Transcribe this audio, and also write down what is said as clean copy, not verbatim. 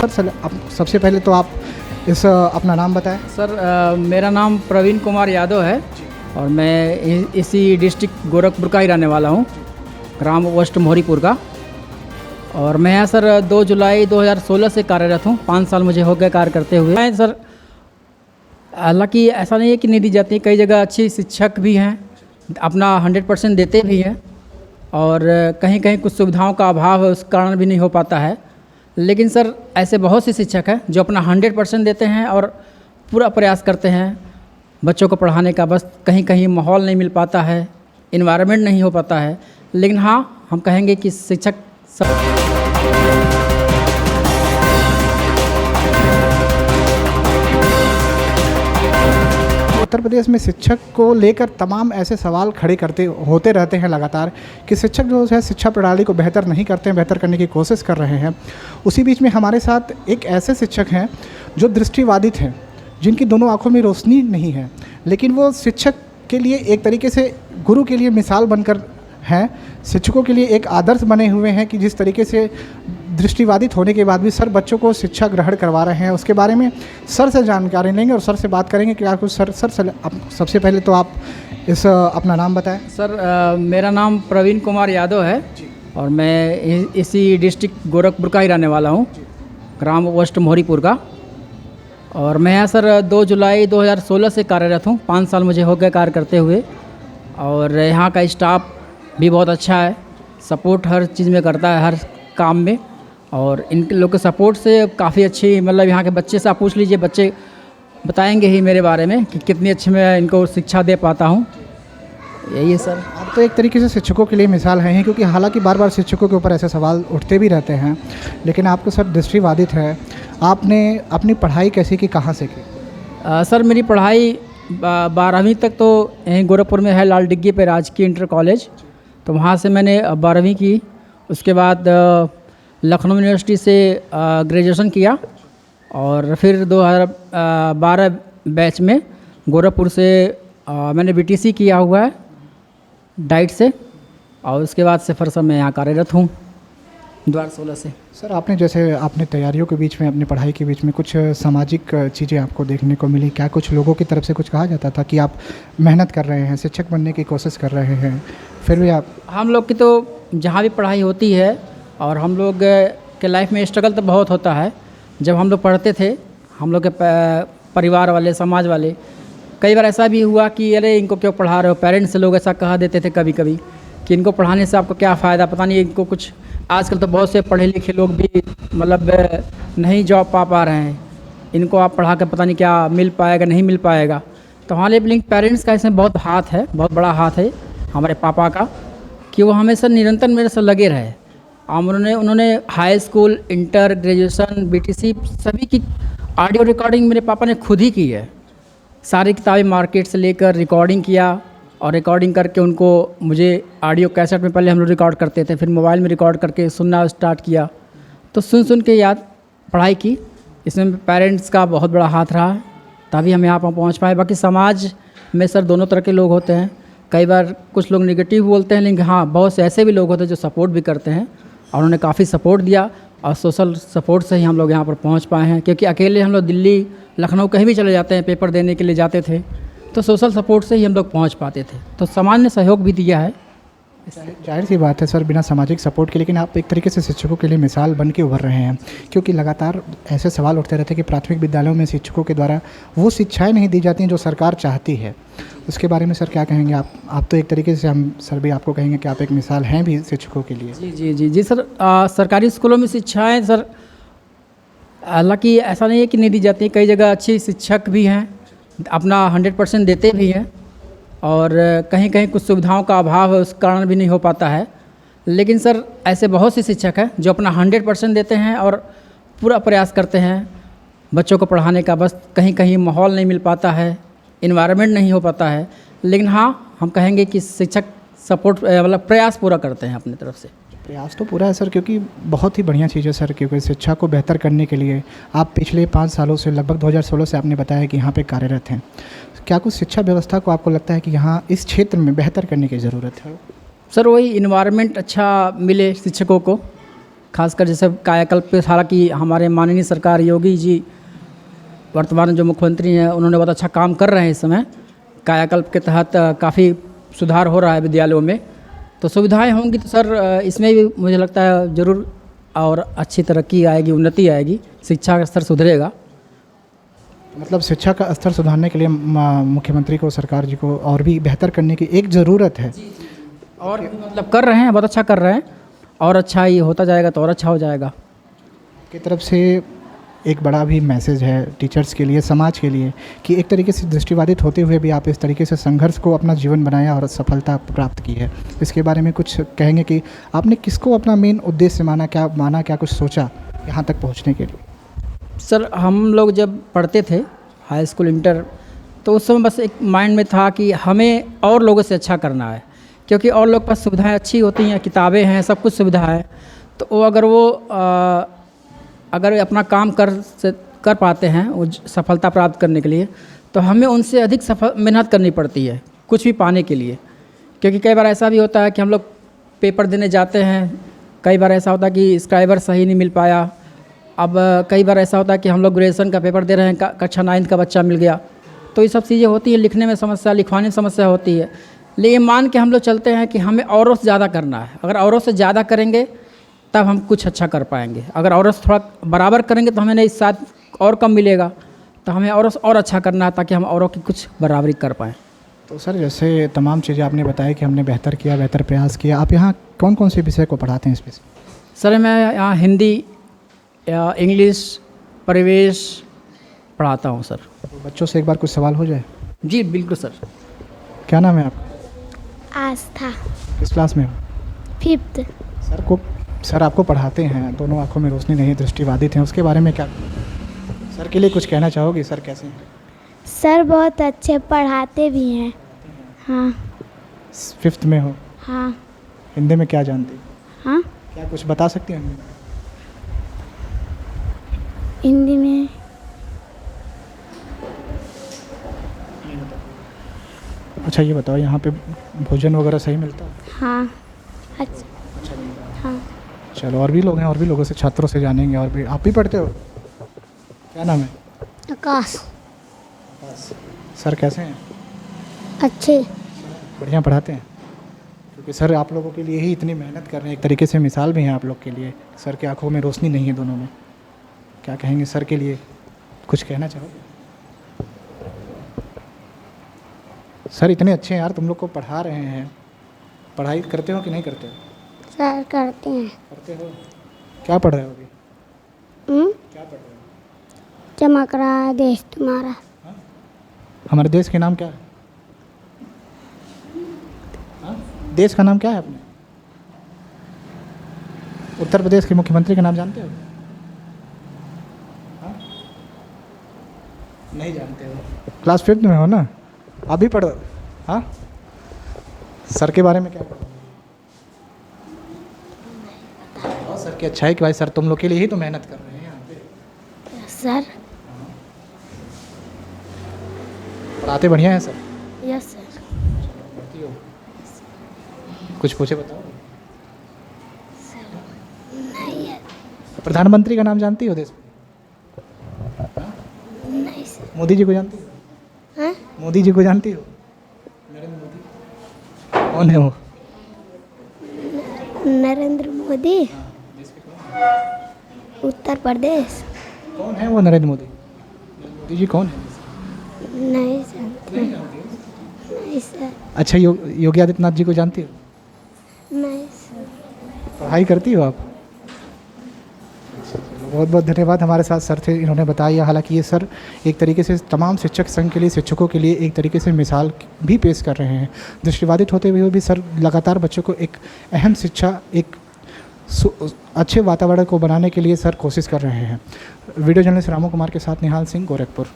Sir आप सबसे पहले तो आप इस अपना नाम बताएं। सर मेरा नाम प्रवीण कुमार यादव है और मैं इसी डिस्ट्रिक्ट गोरखपुर का ही रहने वाला हूँ, ग्राम वेस्ट मोहरीपुर का। और मैं यहाँ सर 2 जुलाई 2016 से कार्यरत हूँ। 5 साल मुझे हो गए कार्य करते हुए। मैं सर हालांकि ऐसा नहीं है कि नहीं दी जाती, कई जगह अच्छी शिक्षक भी हैं, अपना 100% देते भी हैं, और कहीं कहीं कुछ सुविधाओं का अभाव है, उस कारण भी नहीं हो पाता है। लेकिन सर ऐसे बहुत से शिक्षक हैं जो अपना 100% देते हैं और पूरा प्रयास करते हैं बच्चों को पढ़ाने का। बस कहीं कहीं माहौल नहीं मिल पाता है, इन्वायरमेंट नहीं हो पाता है। लेकिन हाँ, हम कहेंगे कि शिक्षक सब उत्तर प्रदेश में शिक्षक को लेकर तमाम ऐसे सवाल खड़े होते रहते हैं लगातार कि शिक्षक जो है शिक्षा प्रणाली को बेहतर नहीं करते हैं, बेहतर करने की कोशिश कर रहे हैं। उसी बीच में हमारे साथ एक ऐसे शिक्षक हैं जो दृष्टिबाधित हैं, जिनकी दोनों आंखों में रोशनी नहीं है, लेकिन वो शिक्षक के लिए एक तरीके से गुरु के लिए मिसाल बनकर हैं। शिक्षकों के लिए एक आदर्श बने हुए हैं कि जिस तरीके से दृष्टिबाधित होने के बाद भी सर बच्चों को शिक्षा ग्रहण करवा रहे हैं। उसके बारे में सर से जानकारी लेंगे और सर से बात करेंगे कि आपको सर सबसे पहले तो आप इस अपना नाम बताएं। सर मेरा नाम प्रवीण कुमार यादव है और मैं इसी डिस्ट्रिक्ट गोरखपुर का ही रहने वाला हूँ, ग्राम वेस्ट मोहरीपुर का। और मैं यहाँ सर 2 जुलाई 2016 से कार्यरत हूँ। 5 साल मुझे हो गए कार्य करते हुए। और यहाँ का स्टाफ भी बहुत अच्छा है, सपोर्ट हर चीज़ में करता है, हर काम में। और इन लोग के सपोर्ट से काफ़ी अच्छी, मतलब यहाँ के बच्चे से आप पूछ लीजिए, बच्चे बताएंगे ही मेरे बारे में कि कितनी अच्छी मैं इनको शिक्षा दे पाता हूँ। यही है सर। आप तो एक तरीके से शिक्षकों के लिए मिसाल हैं, क्योंकि हालांकि बार बार शिक्षकों के ऊपर ऐसे सवाल उठते भी रहते हैं, लेकिन आपको सर दृष्टिबाधित है। आपने अपनी पढ़ाई कैसे की, कहाँ से की? सर मेरी पढ़ाई 12वीं तक तो यहीं गोरखपुर में है, लाल डिग्गी पे राजकीय इंटर कॉलेज, तो वहाँ से मैंने 12वीं की। उसके बाद लखनऊ यूनिवर्सिटी से ग्रेजुएशन किया और फिर 2012 बैच में गोरखपुर से मैंने बीटीसी किया हुआ है डाइट से। और उसके बाद से फिर सब मैं यहाँ कार्यरत हूँ 2016 से। सर आपने जैसे अपने तैयारियों के बीच में, अपनी पढ़ाई के बीच में कुछ सामाजिक चीज़ें आपको देखने को मिली क्या? कुछ लोगों की तरफ से कुछ कहा जाता था कि आप मेहनत कर रहे हैं, शिक्षक बनने की कोशिश कर रहे हैं, फिर भी आप? हम लोग की तो जहाँ भी पढ़ाई होती है, और हम लोग के लाइफ में स्ट्रगल तो बहुत होता है। जब हम लोग पढ़ते थे, हम लोग के परिवार वाले, समाज वाले, कई बार ऐसा भी हुआ कि अरे इनको क्यों पढ़ा रहे हो। पेरेंट्स से लोग ऐसा कहा देते थे कभी कभी कि इनको पढ़ाने से आपको क्या फ़ायदा, पता नहीं इनको कुछ। आजकल तो बहुत से पढ़े लिखे लोग भी मतलब नहीं जॉब पा रहे हैं, इनको आप पढ़ा कर पता नहीं क्या मिल पाएगा, नहीं मिल पाएगा। तो हमारे पेरेंट्स का इसमें बहुत हाथ है, बहुत बड़ा हाथ है हमारे पापा का, कि वो हमेशा निरंतर मेरे से लगे रहे। उन्होंने high school, inter, graduation, BTC सभी की ऑडियो रिकॉर्डिंग मेरे पापा ने खुद ही की है। सारी किताबें मार्केट से लेकर रिकॉर्डिंग किया, और रिकॉर्डिंग करके उनको मुझे ऑडियो कैसेट में पहले हम लोग रिकॉर्ड करते थे, फिर मोबाइल में रिकॉर्ड करके सुनना स्टार्ट किया। तो सुन के याद पढ़ाई की। इसमें पेरेंट्स का बहुत बड़ा हाथ रहा है, तभी हम यहाँ पर पहुँच पाए। बाकी समाज में सर दोनों तरह के लोग होते हैं। कई बार कुछ लोग नेगेटिव बोलते हैं, लेकिन हाँ बहुत से ऐसे भी लोग होते हैं जो सपोर्ट भी करते हैं, और उन्होंने काफ़ी सपोर्ट दिया। और सोशल सपोर्ट से ही हम लोग यहाँ पर पहुँच पाए हैं, क्योंकि अकेले हम लोग दिल्ली, लखनऊ कहीं भी चले जाते हैं, पेपर देने के लिए जाते थे, तो सोशल सपोर्ट से ही हम लोग पहुँच पाते थे। तो समाज ने सहयोग भी दिया है। जाहिर सी बात है सर, बिना सामाजिक सपोर्ट के, लेकिन आप एक तरीके से शिक्षकों के लिए मिसाल बन के उभर रहे हैं, क्योंकि लगातार ऐसे सवाल उठते रहते हैं कि प्राथमिक विद्यालयों में शिक्षकों के द्वारा वो शिक्षाएं नहीं दी जाती हैं जो सरकार चाहती है। उसके बारे में सर क्या कहेंगे आप? तो एक तरीके से हम सर भी आपको कहेंगे कि आप एक मिसाल हैं भी शिक्षकों के लिए। जी जी जी जी सर, सरकारी स्कूलों में शिक्षाएँ सर हालांकि ऐसा नहीं है कि नहीं दी जाती, कई जगह अच्छी शिक्षक भी हैं, अपना 100% देते भी हैं, और कहीं कहीं कुछ सुविधाओं का अभाव है, उस कारण भी नहीं हो पाता है। लेकिन सर ऐसे बहुत से शिक्षक हैं जो अपना 100% देते हैं और पूरा प्रयास करते हैं बच्चों को पढ़ाने का। बस कहीं कहीं माहौल नहीं मिल पाता है, इन्वायरमेंट नहीं हो पाता है। लेकिन हाँ, हम कहेंगे कि शिक्षक सपोर्ट मतलब प्रयास पूरा करते हैं अपनी तरफ से। प्रयास तो पूरा है सर, क्योंकि बहुत ही बढ़िया चीज़ है सर, क्योंकि शिक्षा को बेहतर करने के लिए आप पिछले 5 सालों से, लगभग 2016 से आपने बताया कि यहाँ पे कार्यरत हैं। क्या कुछ शिक्षा व्यवस्था को आपको लगता है कि यहाँ इस क्षेत्र में बेहतर करने की ज़रूरत है? सर वही इन्वायरमेंट अच्छा मिले शिक्षकों को, खासकर जैसे कायाकल्प पे, हालांकि हमारे माननीय सरकार योगी जी वर्तमान जो मुख्यमंत्री हैं उन्होंने बहुत अच्छा काम कर रहे हैं इस समय। कायाकल्प के तहत काफ़ी सुधार हो रहा है विद्यालयों में, तो सुविधाएं होंगी तो सर इसमें भी मुझे लगता है ज़रूर और अच्छी तरक्की आएगी, उन्नति आएगी, शिक्षा का स्तर सुधरेगा। मतलब शिक्षा का स्तर सुधारने के लिए मुख्यमंत्री को, सरकार जी को और भी बेहतर करने की एक ज़रूरत है। और मतलब कर रहे हैं, बहुत अच्छा कर रहे हैं, और अच्छा ही होता जाएगा तो और अच्छा हो जाएगा। की तरफ से एक बड़ा भी मैसेज है टीचर्स के लिए, समाज के लिए, कि एक तरीके से दृष्टिबाधित होते हुए भी आप इस तरीके से संघर्ष को अपना जीवन बनाया और सफलता प्राप्त की है। इसके बारे में कुछ कहेंगे कि आपने किसको अपना मेन उद्देश्य माना, क्या कुछ सोचा यहाँ तक पहुँचने के लिए? सर हम लोग जब पढ़ते थे हाई स्कूल, इंटर, तो उस समय बस एक माइंड में था कि हमें और लोगों से अच्छा करना है, क्योंकि और लोग के पास सुविधाएं अच्छी होती हैं, किताबें हैं, सब कुछ सुविधा है, तो वो अगर अपना काम कर पाते हैं वो सफलता प्राप्त करने के लिए, तो हमें उनसे अधिक मेहनत करनी पड़ती है कुछ भी पाने के लिए। क्योंकि कई बार ऐसा भी होता है कि हम लोग पेपर देने जाते हैं, कई बार ऐसा होता है कि स्क्राइबर सही नहीं मिल पाया। अब कई बार ऐसा होता है कि हम लोग ग्रेजुएशन का पेपर दे रहे हैं, कक्षा 9 का बच्चा मिल गया, तो ये सब चीज़ें होती हैं, लिखने में समस्या, लिखवाने में समस्या होती है। लेकिन मान के हम लोग चलते हैं कि हमें औरों से ज़्यादा करना है, अगर औरों से ज़्यादा करेंगे तब हम कुछ अच्छा कर पाएंगे। अगर औरों से थोड़ा बराबर करेंगे तो हमें नहीं, साथ और कम मिलेगा, तो हमें औरों से और अच्छा करना है ताकि हम औरों की कुछ बराबरी कर पाएँ। तो सर जैसे तमाम चीज़ें आपने बताया कि हमने बेहतर किया, बेहतर प्रयास किया, आप यहाँ कौन कौन से विषय को पढ़ाते हैं इसमें? सर मैं यहाँ हिंदी या इंग्लिश, परिवेश पढ़ाता हूँ सर। तो बच्चों से एक बार कुछ सवाल हो जाए? जी बिल्कुल सर। क्या नाम है आपका? आस्था। किस क्लास में हो? 5th। सर आपको पढ़ाते हैं, दोनों आंखों में रोशनी नहीं, दृष्टिबाधित हैं, उसके बारे में क्या सर के लिए कुछ कहना चाहोगी? सर कैसे हैं? सर बहुत अच्छे पढ़ाते भी हैं। हाँ। 5th में हो? हाँ। हिंदी में क्या जानती? हाँ। क्या कुछ बता सकती हैं? हिंदी में अच्छा ये बताओ, यहाँ पे भोजन वगैरह सही मिलता है? हाँ। अच्छा। हाँ। चलो, और भी लोग हैं, और भी लोगों से, छात्रों से जानेंगे। और भी, आप भी पढ़ते हो? क्या नाम है? आकाश। सर कैसे हैं? अच्छे। बढ़िया पढ़ाते हैं? क्योंकि सर आप लोगों के लिए ही इतनी मेहनत कर रहे हैं, एक तरीके से मिसाल भी हैं आप लोग के लिए। सर की आंखों में रोशनी नहीं है दोनों में। क्या कहेंगे सर के लिए? कुछ कहना चाहोगे? सर इतने अच्छे हैं यार, तुम लोग को पढ़ा रहे हैं, पढ़ाई करते हो कि नहीं करते हो? सर करते हैं। करते हो? क्या पढ़ रहे हो अभी? क्या पढ़ रहे हो? चमक रहा है देश तुम्हारा। हमारे देश के नाम क्या है? हाँ? देश का नाम क्या है अपने? उत्तर प्रदेश के मुख्यमंत्री का नाम जानते हो? हाँ? नहीं जानते हो? क्लास 5th में हो ना? आप भी पढ़ो? हाँ? सर के बारे में क्या पढ़ो? और सर की अच्छा है कि भाई सर तुम लोग के लिए ही तो मेहनत कर रहे हैं यहाँ पे। सर। पढ़ाते बढ़िया हैं सर? Yes sir. कुछ पूछे बताओ। प्रधानमंत्री का नाम जानती हो देश में? नहीं सर। मोदी जी को जानती हो? हाँ? मोदी जी को जानती हो? नरेंद्र मोदी कौन है वो? नरेंद्र मोदी उत्तर प्रदेश। कौन है वो नरेंद्र मोदी? मोदी जी कौन है? नहीं जानते। नहीं सर। अच्छा योगी आदित्यनाथ जी को जानती हो? नहीं सर। पढ़ाई करती हो आप? बहुत बहुत धन्यवाद, हमारे साथ सर थे, इन्होंने बताया। हालांकि ये सर एक तरीके से तमाम शिक्षक संघ के लिए, शिक्षकों के लिए एक तरीके से मिसाल भी पेश कर रहे हैं। दृष्टिबाधित होते हुए भी सर लगातार बच्चों को एक अहम शिक्षा, एक अच्छे वातावरण को बनाने के लिए सर कोशिश कर रहे हैं। वीडियो जर्नलिस्ट रामू कुमार के साथ निहाल सिंह, गोरखपुर।